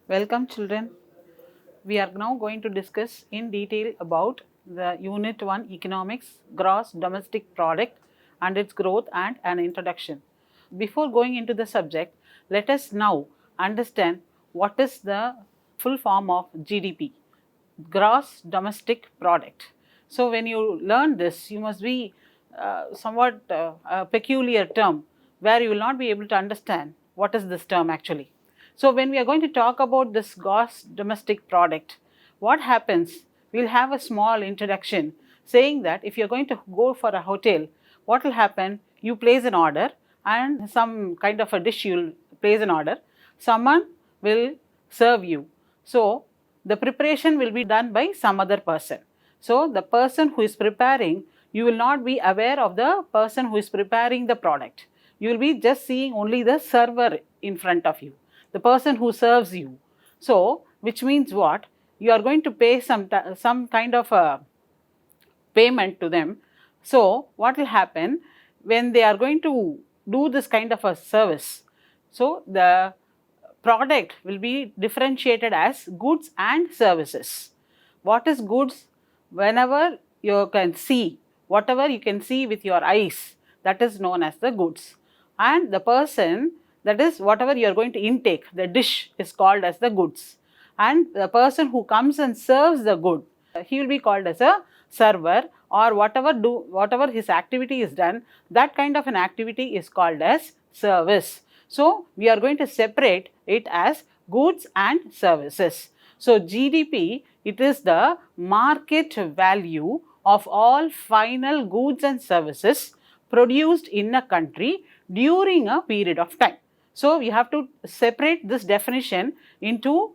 Welcome children. We are now going to discuss in detail about the Unit 1 Economics, Gross Domestic Product and its growth and an introduction. Before going into the subject, let us now understand what is the full form of GDP, Gross Domestic Product. So when you learn this, you must be somewhat a peculiar term where you will not be able to understand what is this term actually. So when we are going to talk about this gross domestic product, what happens? We'll have a small introduction saying that if you're going to go for a hotel, what will happen? You place an order and some kind of a dish you'll place an order. Someone will serve you. So the preparation will be done by some other person. So the person who is preparing, you will not be aware of the person who is preparing the product. You will be just seeing only the server in front of you, the person who serves you. So, which means what? You are going to pay some kind of a payment to them. So, what will happen when they are going to do this kind of a service? So, the product will be differentiated as goods and services. What is goods? Whenever you can see, whatever you can see with your eyes, that is known as the goods. And the person, that is whatever you are going to intake, the dish is called as the goods. And the person who comes and serves the good, he will be called as a server, or whatever his activity is done, that kind of an activity is called as service. So we are going to separate it as goods and services. So GDP, it is the market value of all final goods and services produced in a country during a period of time. So we have to separate this definition into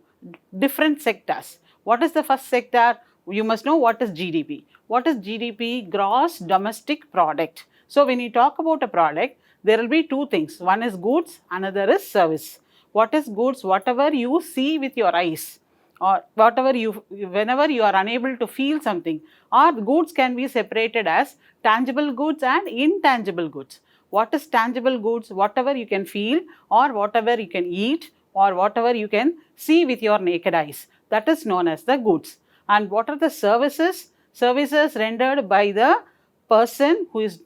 different sectors. What is the first sector? You must know what is GDP. What is GDP? Gross Domestic Product. So when you talk about a product, there will be two things. One is goods, another is service. What is goods? Whatever you see with your eyes, or whenever you are unable to feel something, or goods can be separated as tangible goods and intangible goods. What is tangible goods? Whatever you can feel, or whatever you can eat, or whatever you can see with your naked eyes, that is known as the goods. And what are the services? Services rendered by the person who is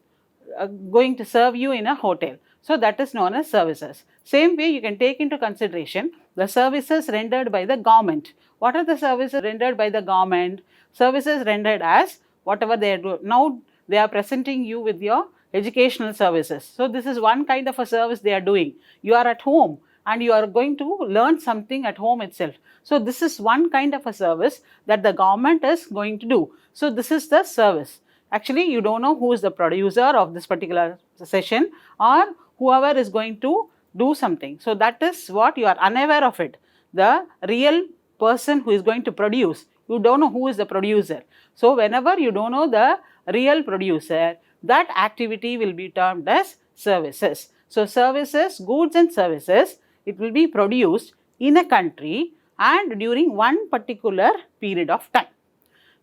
going to serve you in a hotel. So that is known as services. Same way you can take into consideration the services rendered by the government. What are the services rendered by the government? Services rendered as whatever they are doing. Now they are presenting you with your educational services. So this is one kind of a service they are doing. You are at home and you are going to learn something at home itself. So this is one kind of a service that the government is going to do. So this is the service. Actually, you don't know who is the producer of this particular session, or whoever is going to do something. So that is what you are unaware of it. The real person who is going to produce, you don't know who is the producer. So whenever you don't know the real producer, that activity will be termed as services. So services, goods and services, it will be produced in a country and during one particular period of time.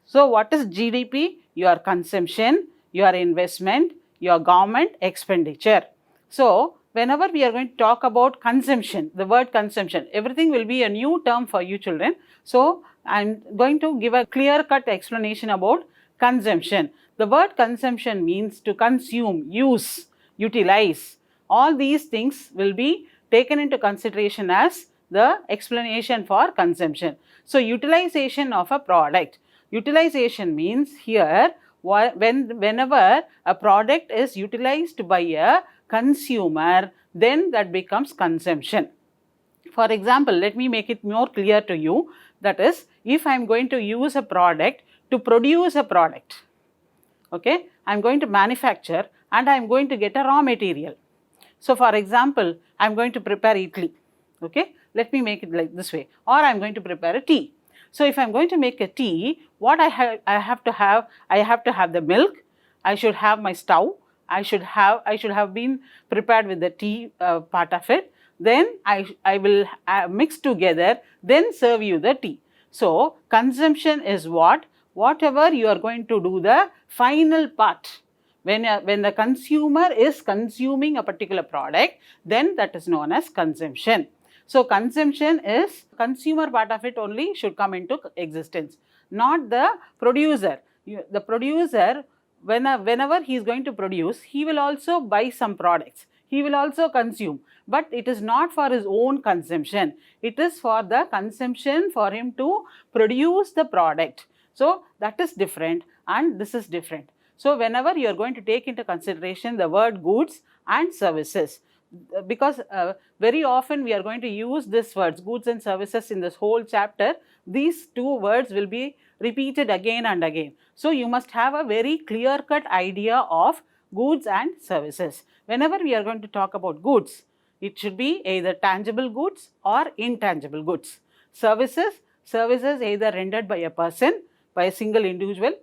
So what is GDP? Your consumption, your investment, your government expenditure. So whenever we are going to talk about consumption, the word consumption, everything will be a new term for you children. So I am going to give a clear-cut explanation about consumption. The word consumption means to consume, use, utilize. All these things will be taken into consideration as the explanation for consumption. So utilization of a product. Utilization means here whenever a product is utilized by a consumer, then that becomes consumption. For example, let me make it more clear to you. That is, if I am going to use a product to produce a product, okay, I am going to manufacture and I am going to get a raw material. So for example, I am going to prepare idli, okay, let me make it like this way, or I am going to prepare a tea. So if I am going to make a tea, what I have to have the milk, I should have my stove, I should have been prepared with the tea part of it, then I will mix together, then serve you the tea. So consumption is whatever you are going to do the final part. When the consumer is consuming a particular product, then that is known as consumption. So consumption is consumer part of it only should come into existence, not the producer. The producer, whenever he is going to produce, he will also buy some products, he will also consume, but it is not for his own consumption, it is for the consumption for him to produce the product. So that is different and this is different. So whenever you are going to take into consideration the word goods and services, because very often we are going to use these words goods and services in this whole chapter, these two words will be repeated again and again. So you must have a very clear cut idea of goods and services. Whenever we are going to talk about goods, it should be either tangible goods or intangible goods. Services either rendered by a person, by a single individual,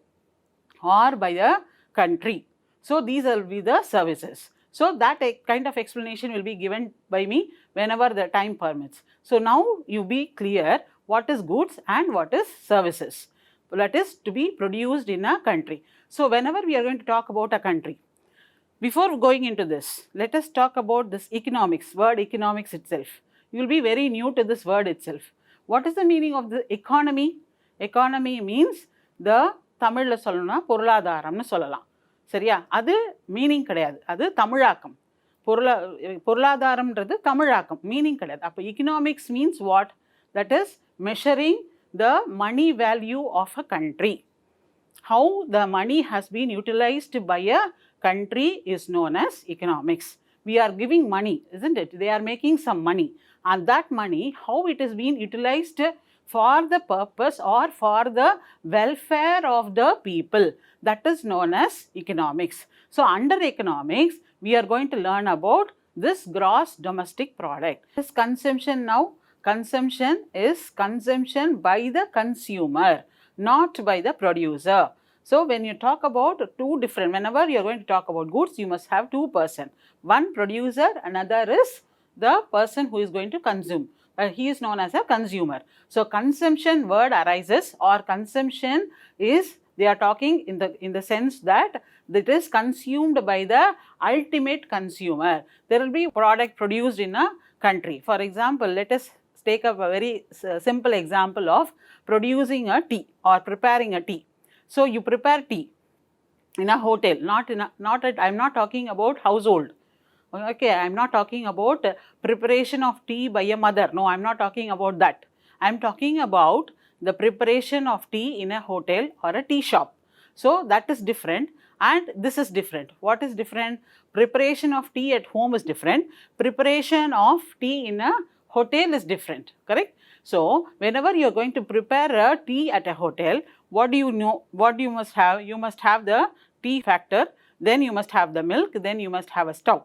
or by a country. So these will be the services. So that kind of explanation will be given by me whenever the time permits. So now you be clear what is goods and what is services. That is to be produced in a country. So whenever we are going to talk about a country, before going into this, let us talk about this economics, word economics itself. You will be very new to this word itself. What is the meaning of the economy? Economy means the தமிழ்ல சொல்லணும்னா பொருளாதாரம்னு சொல்லலாம். சரியா? அது meaning கிடையாது, அது தமிழாக்கம். பொருளாதாரம்ன்றது தமிழாக்கம், meaning கிடையாது. அப்போ economics means what? That is measuring the money value of a country. How the money has been utilized by a country is known as economics. We are giving money, isn't it? They are making some money, and that money, how it is being utilized for the purpose or for the welfare of the people, that is known as economics. So under economics, we are going to learn about this gross domestic product. This consumption now, consumption is consumption by the consumer, not by the producer. So when you talk about two different, whenever you are going to talk about goods, you must have two persons. One producer, another is the person who is going to consume. He is known as a consumer. So consumption word arises, or consumption is, they are talking in the sense that it is consumed by the ultimate consumer. There will be product produced in a country. For example, let us take up a very simple example of producing a tea or preparing a tea. So you prepare tea in a hotel, I am not talking about household. Okay, I am not talking about preparation of tea by a mother. No, I am not talking about that. I am talking about the preparation of tea in a hotel or a tea shop. So that is different and this is different. What is different? Preparation of tea at home is different. Preparation of tea in a hotel is different, correct? So whenever you are going to prepare a tea at a hotel, what do you know? What you must have? You must have the tea factor, then you must have the milk, then you must have a stove.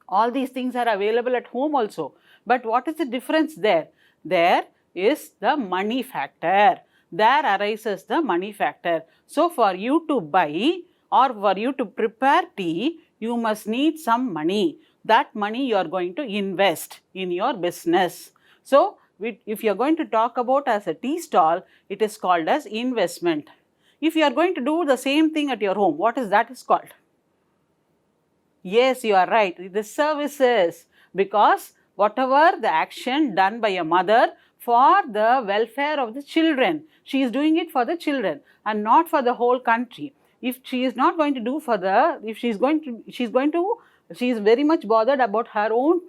All these things are available at home also. But what is the difference there? There is the money factor. There arises the money factor. So for you to buy or for you to prepare tea, you must need some money. That money you are going to invest in your business. So if you are going to talk about as a tea stall, it is called as investment. If you are going to do the same thing at your home, what is that is called? Yes, you are right. It is services, because whatever the action done by a mother for the welfare of the children, she is doing it for the children and not for the whole country. If she is not going to do for the, if she is very much bothered about her own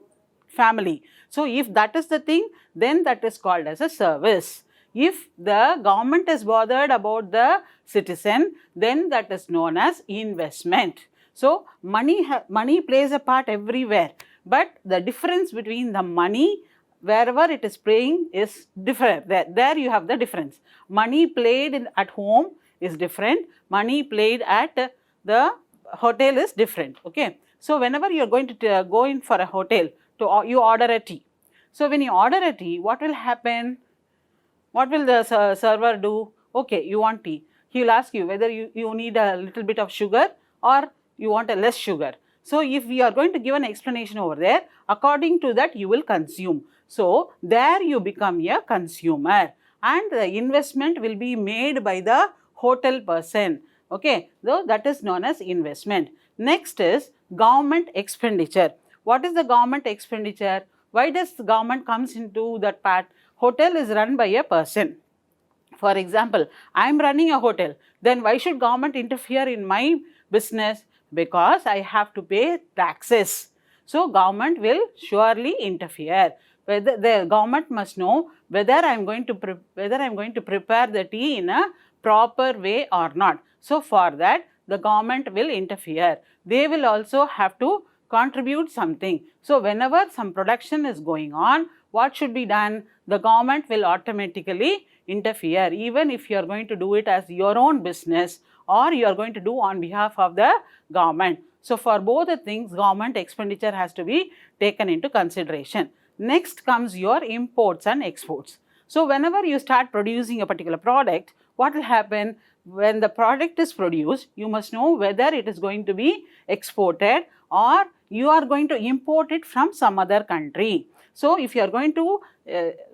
family. So if that is the thing, then that is called as a service. If the government is bothered about the citizen, then that is known as investment. So money plays a part everywhere, but the difference between the money, wherever it is playing, is different. There you have the difference. Money played at home is different. Money played at the hotel is different. Okay. So whenever you are going to go in for a hotel, you order a tea. So when you order a tea, what will happen? What will the server do? Okay, you want tea. He will ask you whether you need a little bit of sugar or you want a less sugar. So if we are going to give an explanation over there, according to that you will consume. So there you become a consumer and the investment will be made by the hotel person. Okay, so that is known as investment. Next is government expenditure. What is the government expenditure? Why does the government comes into that part? Hotel is run by a person. For example, I am running a hotel, then why should government interfere in my business? Because I have to pay taxes. So government will surely interfere. Whether the government must know whether I am going to prepare the tea in a proper way or not. So for that, the government will interfere. They will also have to contribute something. So whenever some production is going on, what should be done? The government will automatically interfere, even if you are going to do it as your own business or you are going to do on behalf of the government. So for both the things, government expenditure has to be taken into consideration. Next comes your imports and exports. So whenever you start producing a particular product, what will happen? When the product is produced, you must know whether it is going to be exported or you are going to import it from some other country. So if you are going to,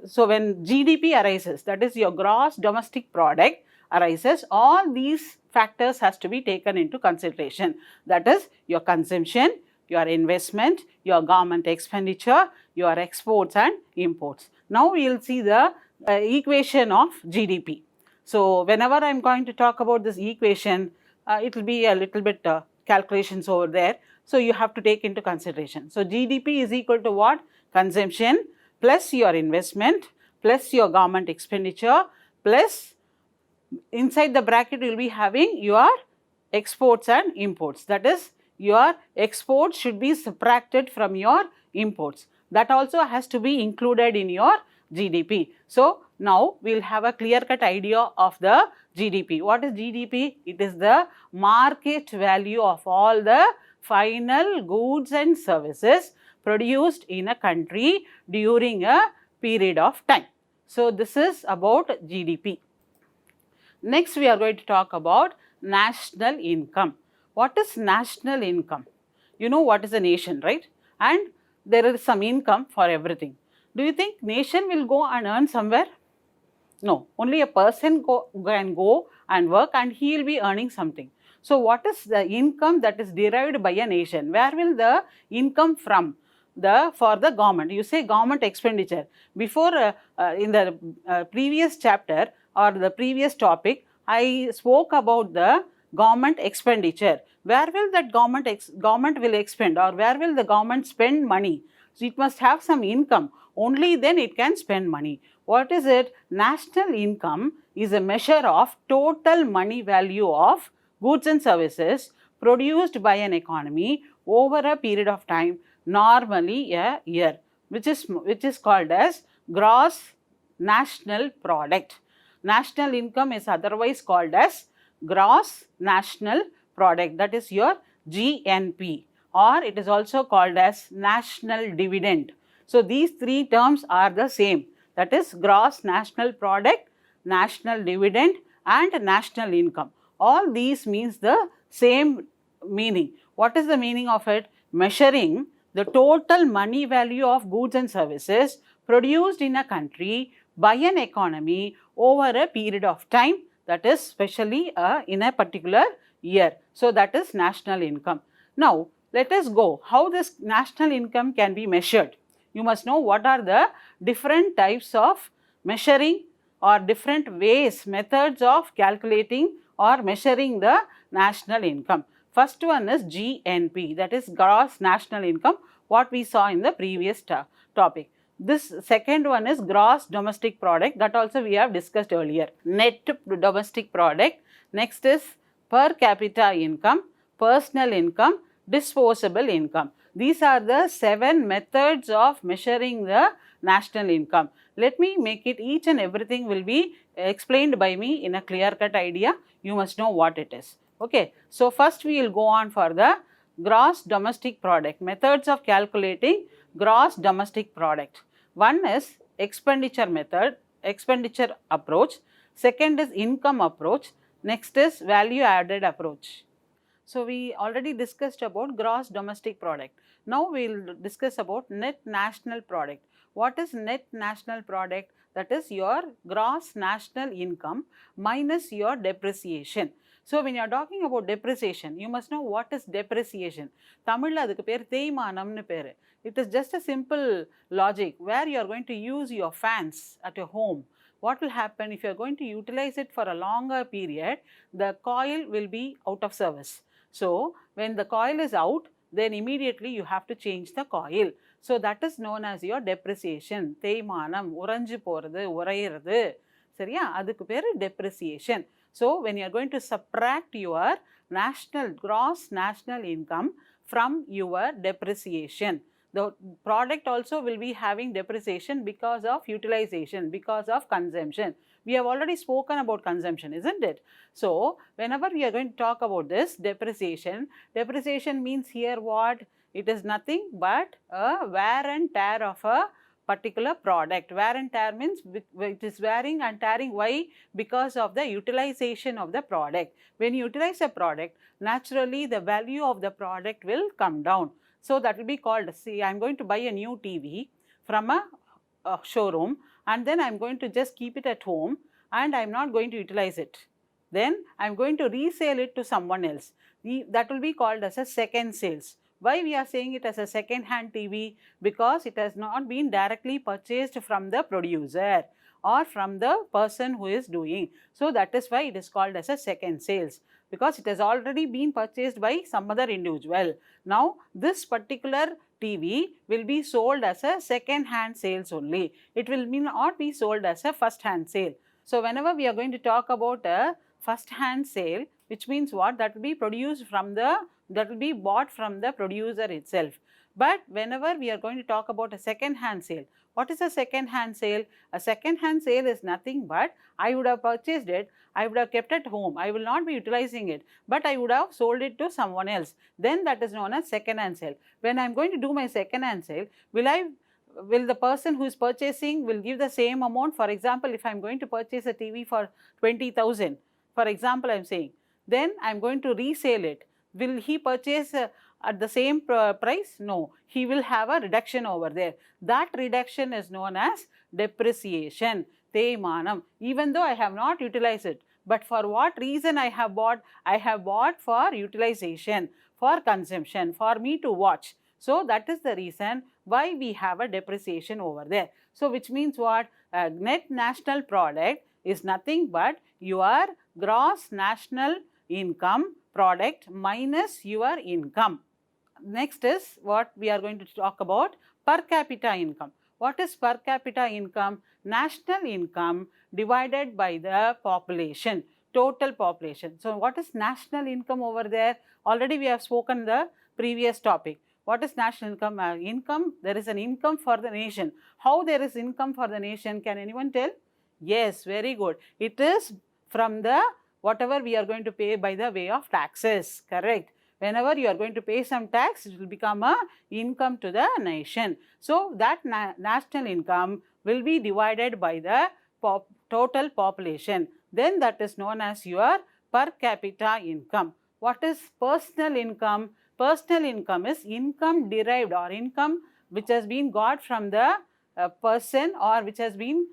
so when GDP arises, that is your gross domestic product arises, all these factors has to be taken into consideration. That is your consumption, your investment, your government expenditure, your exports and imports. Now we will see the equation of GDP. So whenever I am going to talk about this equation, it will be a little bit calculations over there. So you have to take into consideration. So GDP is equal to what? Consumption plus your investment plus your government expenditure plus inside the bracket you will be having your exports and imports. That is, your exports should be subtracted from your imports. That also has to be included in your GDP. So now we will have a clear-cut idea of the GDP. What is GDP? It is the market value of all the final goods and services produced in a country during a period of time. So this is about GDP. Next we are going to talk about national income. What is national income? You know what is a nation, right? And there is some income for everything. Do you think nation will go and earn somewhere? No, only a person can go and work and he will be earning something. So what is the income that is derived by a nation? Where will the income from? For the government. You say government expenditure. Before in the previous chapter or the previous topic, I spoke about the government expenditure. Where will that government will expend, or where will the government spend money? So it must have some income. Only then it can spend money. What is it? National income is a measure of total money value of goods and services produced by an economy over a period of time, normally a year, which is called as gross national product. National income is otherwise called as gross national product, that is your GNP, or it is also called as national dividend. So these three terms are the same, that is gross national product, national dividend and national income. All these means the same meaning. What is the meaning of it? Measuring the total money value of goods and services produced in a country by an economy over a period of time, that is specially in a particular year. So that is national income. Now let us go how this national income can be measured. You must know what are the different types of measuring or different ways, methods of calculating or measuring the national income. First one is GNP, that is gross national income, what we saw in the previous topic. This second one is gross domestic product, that also we have discussed earlier. Net domestic product. Next is per capita income, personal income, disposable income. These are the 7 methods of measuring the national income. Let me make it, each and everything will be explained by me in a clear-cut idea. You must know what it is. Okay. So first we will go on for the gross domestic product. Methods of calculating gross domestic product. One is expenditure method, expenditure approach. Second is income approach. Next is value added approach. So we already discussed about gross domestic product. Now we will discuss about net national product. What is net national product? That is your gross national income minus your depreciation. So when you are talking about depreciation, you must know what is depreciation. தமிழ்ல அதுக்கு பேர் தேய்மானம்னு பேர். It is just a simple logic where you are going to use your fans at your home. What will happen if you are going to utilize it for a longer period? The coil will be out of service. So when the coil is out, then immediately you have to change the coil. So that is known as your depreciation. தேய்மானம், உறைஞ்சு போகிறது, உறையிறது, சரியா, அதுக்கு பேர் depreciation. So when you are going to subtract your gross national income from your depreciation, the product also will be having depreciation because of utilization, because of consumption. We have already spoken about consumption, isn't it? So whenever we are going to talk about this depreciation means here what? It is nothing but a wear and tear of a particular product. Wear and tear means it is wearing and tearing. Why? Because of the utilization of the product. When you utilize a product, naturally the value of the product will come down. So that will be called, see, I am going to buy a new TV from a showroom, and then I am going to just keep it at home and I am not going to utilize it. Then I am going to resell it to someone else. That will be called as a second sales. Why we are saying it as a second hand TV? Because it has not been directly purchased from the producer or from the person who is doing. So that is why it is called as a second sales, because it has already been purchased by some other individual. Now this particular TV will be sold as a second hand sales only. It will not be sold as a first hand sale. So whenever we are going to talk about a first hand sale, which means what? That will be produced from that will be bought from the producer itself. But whenever we are going to talk about a second hand sale, what is a second hand sale? A second hand sale is nothing but I would have purchased it, I would have kept it home, I will not be utilizing it, but I would have sold it to someone else. Then that is known as second hand sale. When I am going to do my second hand sale, will the person who is purchasing will give the same amount? For example, if I am going to purchase a TV for 20,000, for example I am saying, then I am going to resale it. Will he purchase at the same price? No, he will have a reduction over there. That reduction is known as depreciation, தேய்மானம். Even though I have not utilized it, but for what reason I have bought? I have bought for utilization, for consumption, for me to watch. So that is the reason why we have a depreciation over there. So which means what? Net national product is nothing but your gross national income product minus your income. Next is what we are going to talk about, per capita income. What is per capita income? National income divided by the population, total population. So what is national income over there? Already we have spoken the previous topic. What is national income? Income, there is an income for the nation. How there is income for the nation? Can anyone tell? Yes, very good. It is from the whatever we are going to pay by the way of taxes, correct? Whenever you are going to pay some tax, it will become a income to the nation. So that national income will be divided by the total population. Then that is known as your per capita income. What is personal income? Personal income is income derived or income which has been got from the person or which has been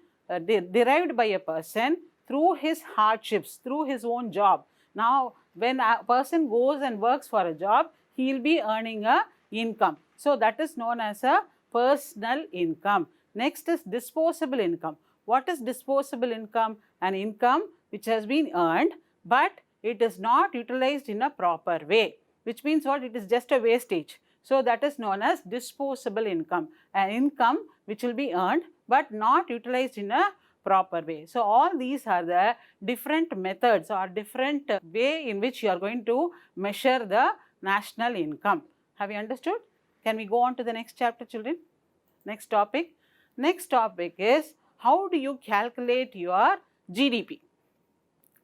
derived by a person through his hardships, through his own job. Now, when a person goes and works for a job, he will be earning a income. So that is known as a personal income. Next is disposable income. What is disposable income? An income which has been earned, but it is not utilized in a proper way, which means what? It is just a wastage. So that is known as disposable income, an income which will be earned but not utilized in a proper way. So all these are the different methods or different way in which you are going to measure the national income. Have you understood? Can we go on to the next chapter, children? Next topic. Next topic is how do you calculate your GDP?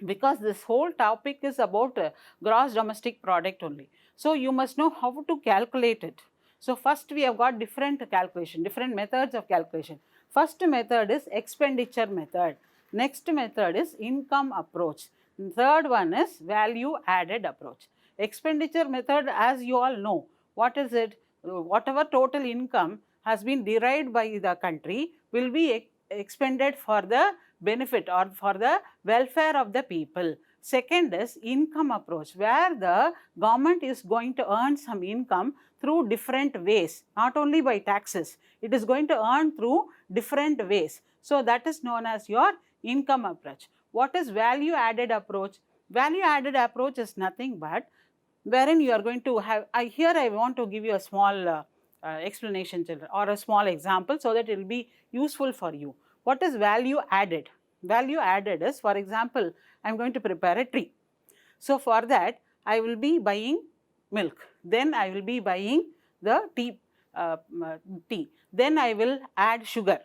Because this whole topic is about gross domestic product only. So you must know how to calculate it. So first we have got different calculation, different methods of calculation. First method is expenditure method. Next method is income approach. Third one is value added approach. Expenditure method, as you all know, what is it? Whatever total income has been derived by the country will be expended for the benefit or for the welfare of the people. Second is income approach, where the government is going to earn some income through different ways, not only by taxes, it is going to earn through different ways. So that is known as your income approach. What is value added approach? Value added approach is nothing but wherein you are going to have, here I want to give you a small explanation children, or a small example, so that it will be useful for you. What is value added? Value added is, for example, I am going to prepare a tea. So for that I will be buying milk, then I will be buying the tea, then I will add sugar.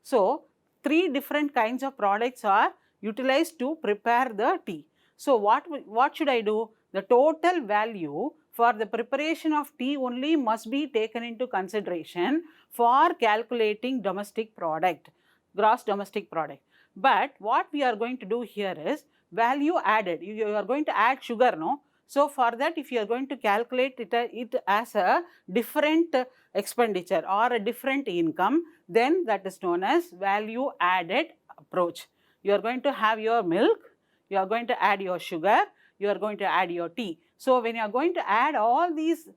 So three different kinds of products are utilized to prepare the tea. So what should I do? The total value for the preparation of tea only must be taken into consideration for calculating domestic product, gross domestic product. But what we are going to do here is value added. You are going to add sugar, no? So for that, if you are going to calculate it as a different expenditure or a different income, then that is known as value added approach. You are going to have your milk, you are going to add your sugar, you are going to add your tea. So when you are going to add all these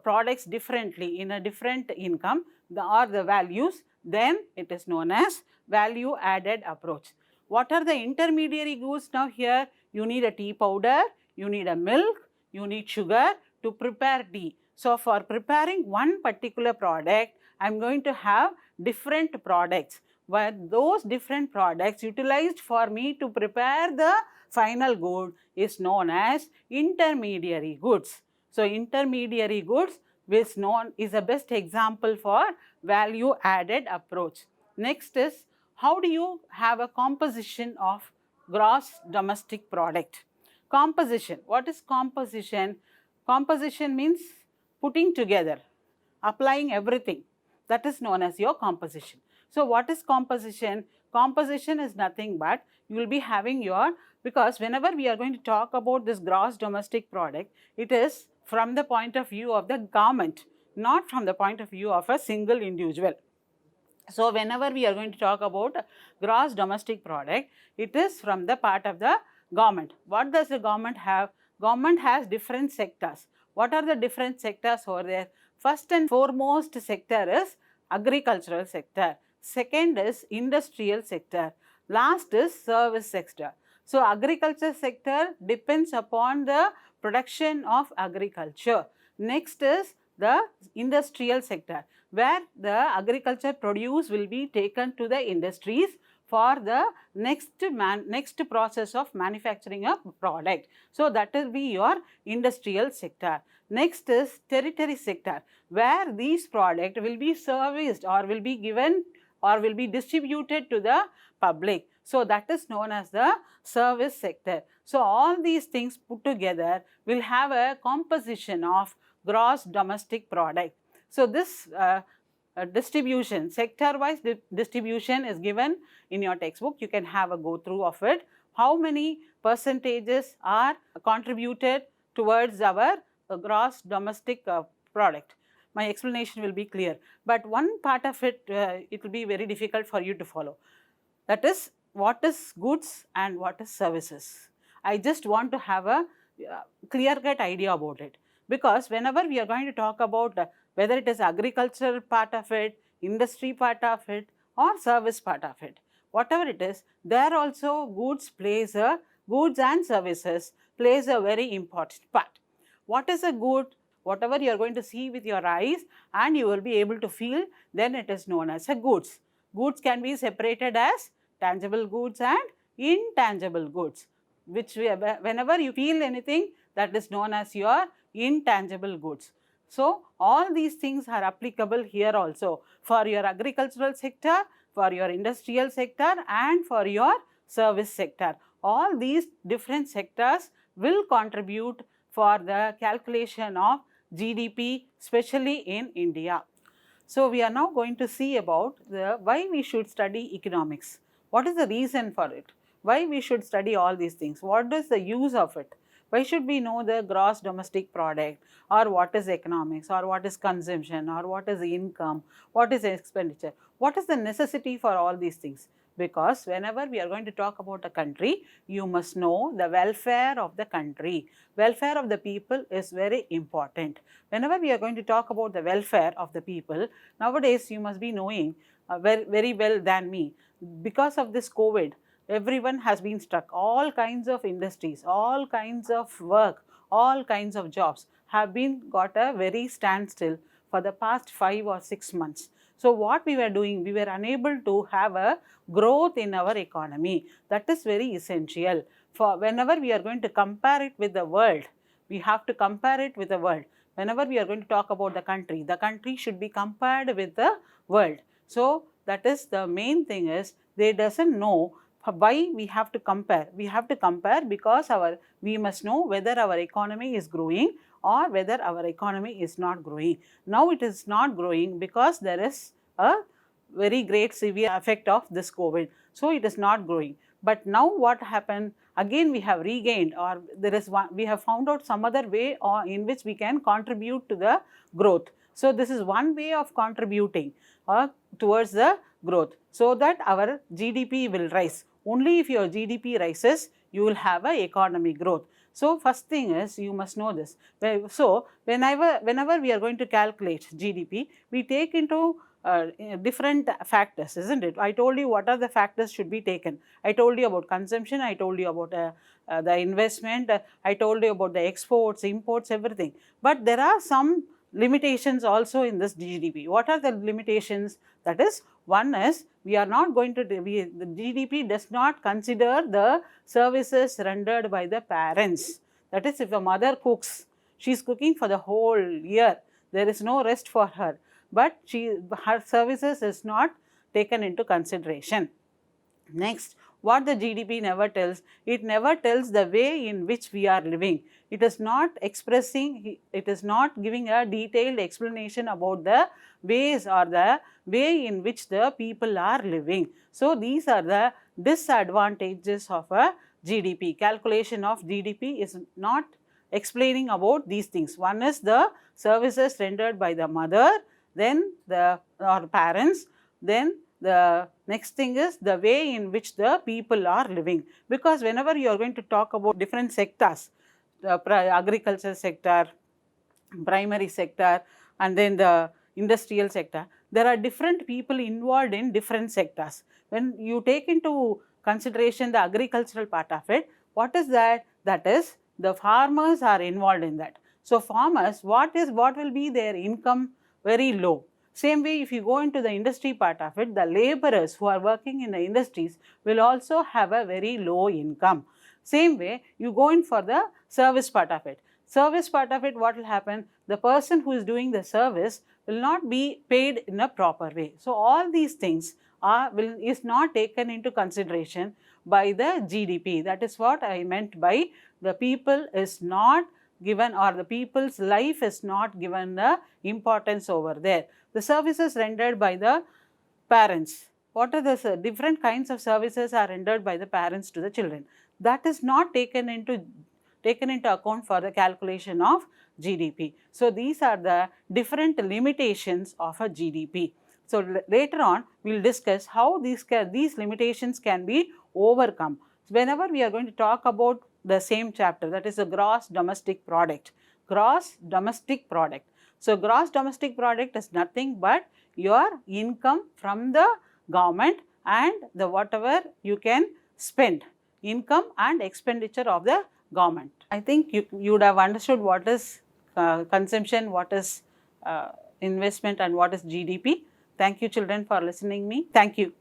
products differently in a different income or the values, then it is known as value added approach. What are the intermediary goods now here? You need a tea powder, you need a milk, you need sugar to prepare tea. So for preparing one particular product, I am going to have different products, where those different products utilized for me to prepare the final good is known as intermediary goods. So intermediary goods is a best example for value added approach. Next is, how do you have a composition of gross domestic product? Composition. What is composition? Composition means putting together, applying everything. That is known as your composition. So what is composition? Composition is nothing but you will be having your, because whenever we are going to talk about this gross domestic product, it is from the point of view of the government, not from the point of view of a single individual. So whenever we are going to talk about gross domestic product, it is from the part of the government. What does the government have? Government has different sectors. What are the different sectors over there? First and foremost sector is agricultural sector. Second is industrial sector. Last is service sector. So agriculture sector depends upon the production of agriculture. Next is the industrial sector, where the agriculture produce will be taken to the industries for the next process of manufacturing a product. So that will be your industrial sector. Next is territory sector, where these products will be serviced or will be given or will be distributed to the public. So that is known as the service sector. So all these things put together will have a composition of gross domestic product. So this distribution, sector-wise distribution is given in your textbook. You can have a go through of it. How many percentages are contributed towards our gross domestic product? My explanation will be clear, but one part of it, it will be very difficult for you to follow. That is, what is goods and what is services. I just want to have a clear-cut idea about it, because whenever we are going to talk about whether it is agricultural part of it, industry part of it, or service part of it, whatever it is, there also goods and services plays a very important part. What is a good? Whatever you are going to see with your eyes and you will be able to feel, then it is known as a goods. Goods can be separated as tangible goods and intangible goods, which whenever you feel anything, that is known as your intangible goods. So all these things are applicable here also for your agricultural sector, for your industrial sector, and for your service sector. All these different sectors will contribute for the calculation of GDP, especially in India. So we are now going to see about why we should study economics. What is the reason for it? Why we should study all these things? What is the use of it? Why should we know the gross domestic product, or what is economics, or what is consumption, or what is income, what is expenditure? What is the necessity for all these things? because whenever we are going to talk about a country, you must know the welfare of the country. Welfare of the people is very important. Whenever we are going to talk about the welfare of the people, nowadays you must be knowing very well than me. Because of this COVID, everyone has been stuck. All kinds of industries, all kinds of work, all kinds of jobs have been got a very standstill for the past 5 or 6 months. So what we were doing, we were unable to have a growth in our economy. That is very essential. For whenever we are going to compare it with the world, we have to compare it with the world. Whenever we are going to talk about the country should be compared with the world. So that is the main thing, is they doesn't know why we have to compare. We have to compare because we must know whether our economy is growing or whether our economy is not growing. Now it is not growing because there is a very great severe effect of this COVID. So it is not growing. But now what happened? Again we have regained, or we have found out some other way in which we can contribute to the growth. So this is one way of contributing towards the growth, so that our GDP will rise. Only if your GDP rises, you will have a economic growth. So first thing is, you must know this. So whenever we are going to calculate GDP, we take into different factors, isn't it? I told you what are the factors should be taken. I told you about consumption, I told you about the investment, I told you about the exports, imports, everything. But there are some limitations also in this GDP. What are the limitations? That is, one is, we are not going to, the GDP does not consider the services rendered by the parents. That is, if a mother cooks, she is cooking for the whole year, there is no rest for her, but her services is not taken into consideration. Next, what the GDP never tells, it never tells the way in which we are living. It is not expressing, it is not giving a detailed explanation about the ways or the way in which the people are living. So these are the disadvantages of a GDP. Calculation of GDP is not explaining about these things. One is the services rendered by the mother, then our parents, then the next thing is the way in which the people are living. Because whenever you are going to talk about different sectors, the agriculture sector, primary sector, and then the industrial sector, there are different people involved in different sectors. When you take into consideration the agricultural part of it, what is that? That is, the farmers are involved in that. So farmers, what will be their income? Very low. Same way, if you go into the industry part of it, the laborers who are working in the industries will also have a very low income. Same way, you go in for the service part of it. Service part of it, what will happen? The person who is doing the service will not be paid in a proper way. So all these things is not taken into consideration by the GDP. That is what I meant by the people is not given, or the people's life is not given the importance over there. The services rendered by the parents. What are the different kinds of services are rendered by the parents to the children? That is not taken into account for the calculation of GDP. So these are the different limitations of a GDP. So later on, we will discuss how these limitations can be overcome. Whenever we are going to talk about the same chapter, that is the gross domestic product. Gross domestic product. So gross domestic product is nothing but your income from the government and the whatever you can spend, income and expenditure of the government. I think you would have understood what is consumption, what is investment, and what is GDP. Thank you children for listening me. Thank you.